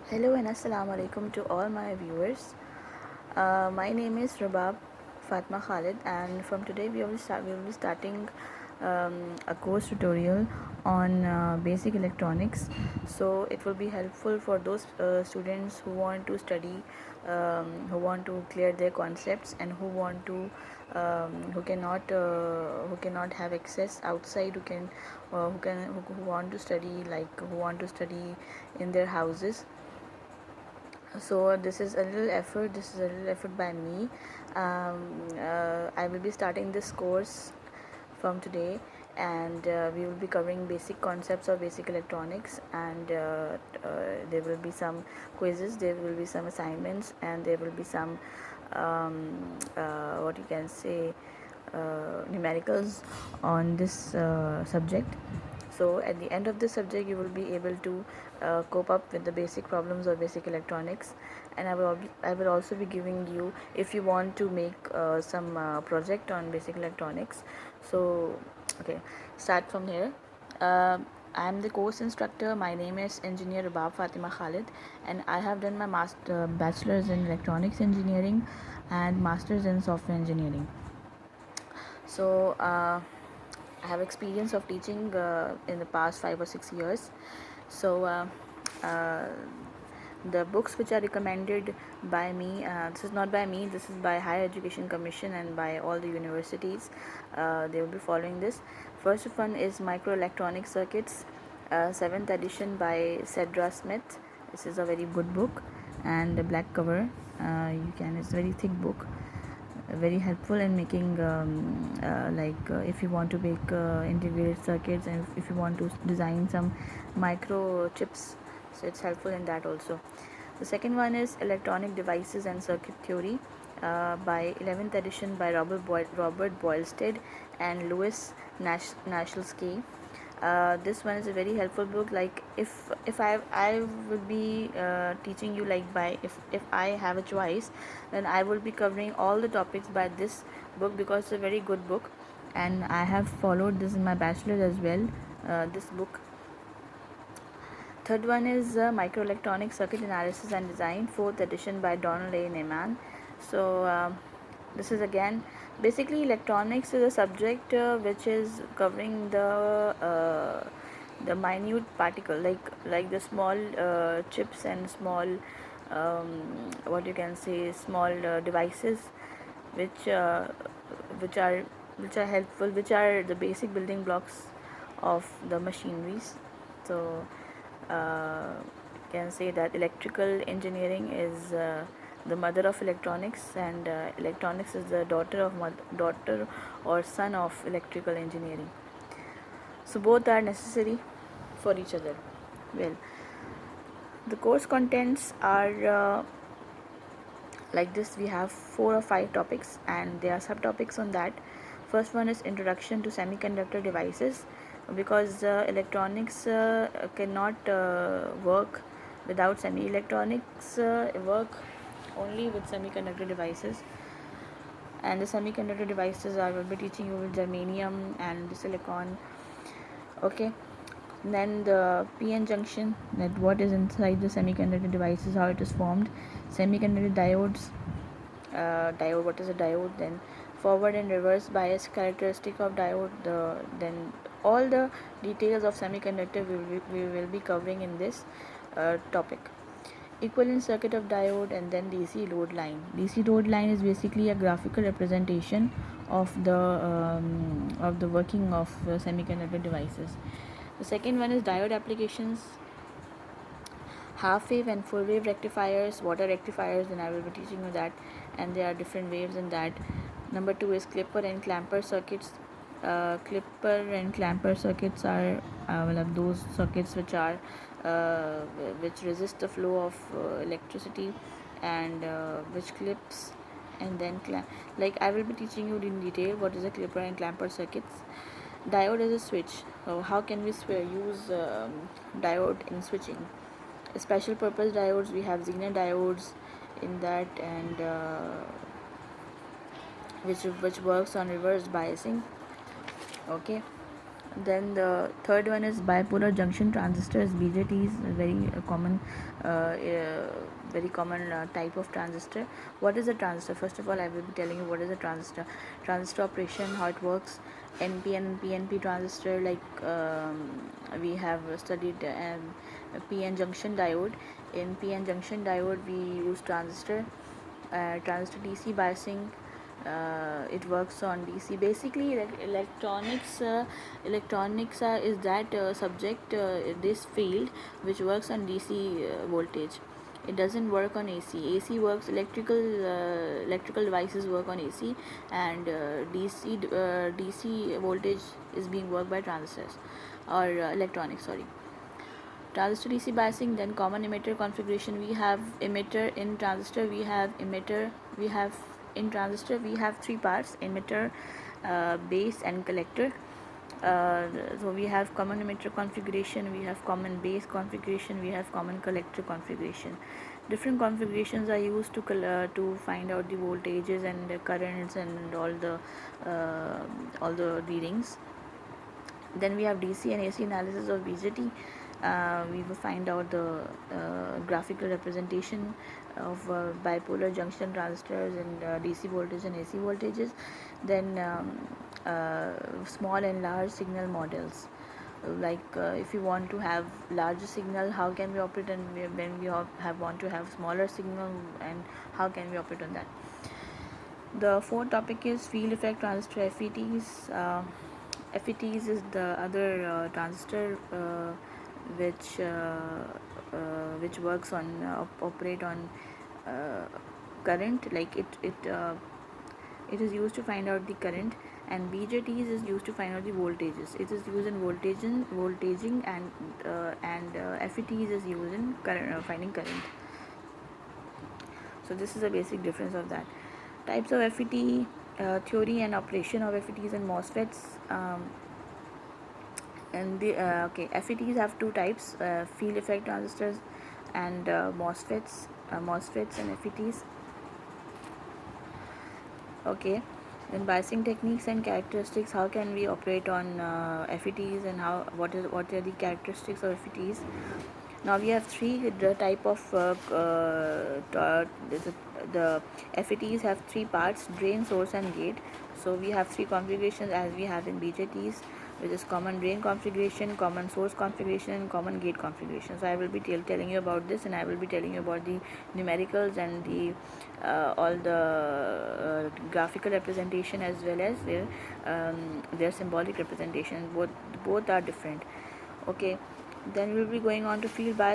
Hello and assalamu alaikum to all my viewers. My name is Rabab Fatma Khalid, and from today we will be starting a course tutorial on basic electronics. So it will be helpful for those students who want to study, who want to clear their concepts, and who cannot have access outside, who want to study, who want to study in their houses. So this is a little effort by me. I will be starting this course from today, and we will be covering basic concepts of basic electronics, and there will be some quizzes, there will be some assignments, and there will be some what you can say numericals on this subject. So at the end of this subject you will be able to cope up with the basic problems of basic electronics, and I will also be giving you, if you want to make some project on basic electronics. So okay, start from here. I am the course instructor. My name is Engineer Rabab Fatima Khalid, and I have done my bachelor's in electronics engineering and master's in software engineering. So I have experience of teaching in the past 5 or 6 years. So uh, the books which are recommended by me, this is not by me, this is by Higher Education Commission and by all the universities. They will be following this. First one is Microelectronic Circuits, 7th edition by Cedra Smith. This is a very good book, and the black cover, it's a very thick book, very helpful in making if you want to make integrated circuits, and if you want to design some microchips, so it's helpful in that also. The second one is Electronic Devices and Circuit Theory, by 11th edition by Robert Boylsted and Louis Nashelski. This one is a very helpful book. Like if I would be teaching you, like by if I have a choice, then I will be covering all the topics by this book, because it's a very good book, and I have followed this in my bachelor as well, this book. Third one is Microelectronic Circuit Analysis and Design, 4th edition by Donald A. Neyman. So this is again, basically electronics is a subject which is covering the minute particle, like the small chips and small what you can say, small devices, which uh, which are which are helpful, which are the basic building blocks of the machineries. So uh, can say that electrical engineering is the mother of electronics, and electronics is the daughter or son of electrical engineering. So both are necessary for each other. Well, the course contents are like this. We have 4 or 5 topics, and there are subtopics on that. First one is Introduction to Semiconductor Devices, because electronics cannot work without electronics work only with semiconductor devices. And the semiconductor devices I will be teaching you with germanium and the silicon. Okay, then the PN junction, that what is inside the semiconductor devices, how it is formed, semiconductor diodes, what is a diode, then forward and reverse bias characteristic of diode, then all the details of semiconductor we will be covering in this topic. Equivalent circuit of diode, and then DC load line. DC load line is basically a graphical representation of the working of semiconductor devices. The second one is diode applications, half wave and full wave rectifiers. What are rectifiers? Then I will be teaching you that, and there are different waves in that. Number 2 is clipper and clamper circuits. Clipper and clamper circuits are those circuits uh, which resist the flow of electricity, and which clips, and then like I will be teaching you in detail what is a clipper and clamper circuits. Diode is a switch. So how can we use diode in switching? Special purpose diodes, we have Zener diodes in that, and which works on reverse biasing. Okay, Then the third one is bipolar junction transistors, BJTs, very common type of transistor. What is a transistor? First of all, I will be telling you what is a transistor. Transistor operation, how it works. NPN and PNP transistor, like we have studied PN junction diode. In PN junction diode, we use transistor. Transistor DC biasing, it works on DC. Basically, electronics is that subject, this field which works on DC voltage. It doesn't work on AC. AC works, electrical devices work on AC, and DC voltage is being worked by transistors or electronics. Sorry. Transistor DC biasing, then common emitter configuration. We have emitter in transistor, we have emitter, we have in transistor we have three parts: emitter, base, and collector. So we have common emitter configuration, we have common base configuration, we have common collector configuration. Different configurations are used to find out the voltages and the currents and all the readings. Then we have DC and AC analysis of BJT. We will find out the graphical representation of bipolar junction transistors and DC voltage and AC voltages. Then small and large signal models. Like if you want to have larger signal, how can we operate, and when we want to have smaller signal, and how can we operate on that. The fourth topic is field effect transistor, FETs. FETs is the other transistor which works on operate on current, like it is used to find out the current, and BJTs is used to find out the voltages. It is used in voltaging, and FETs is used in finding current. So this is a basic difference of that. Types of FET, theory and operation of FETs and MOSFETs. FETs have two types: field effect transistors and MOSFETs and FETs. Okay. Then biasing techniques and characteristics. How can we operate on FETs, and what are the characteristics of FETs? Now we have three type of the FETs have three parts: drain, source, and gate. So we have three configurations as we have in BJTs, which is common drain configuration, common source configuration, and common gate configuration. So I will be telling you about this, and I will be telling you about the numericals and the all the graphical representation, as well as their symbolic representation. Both are different. Okay. Then we will be going on to field bias.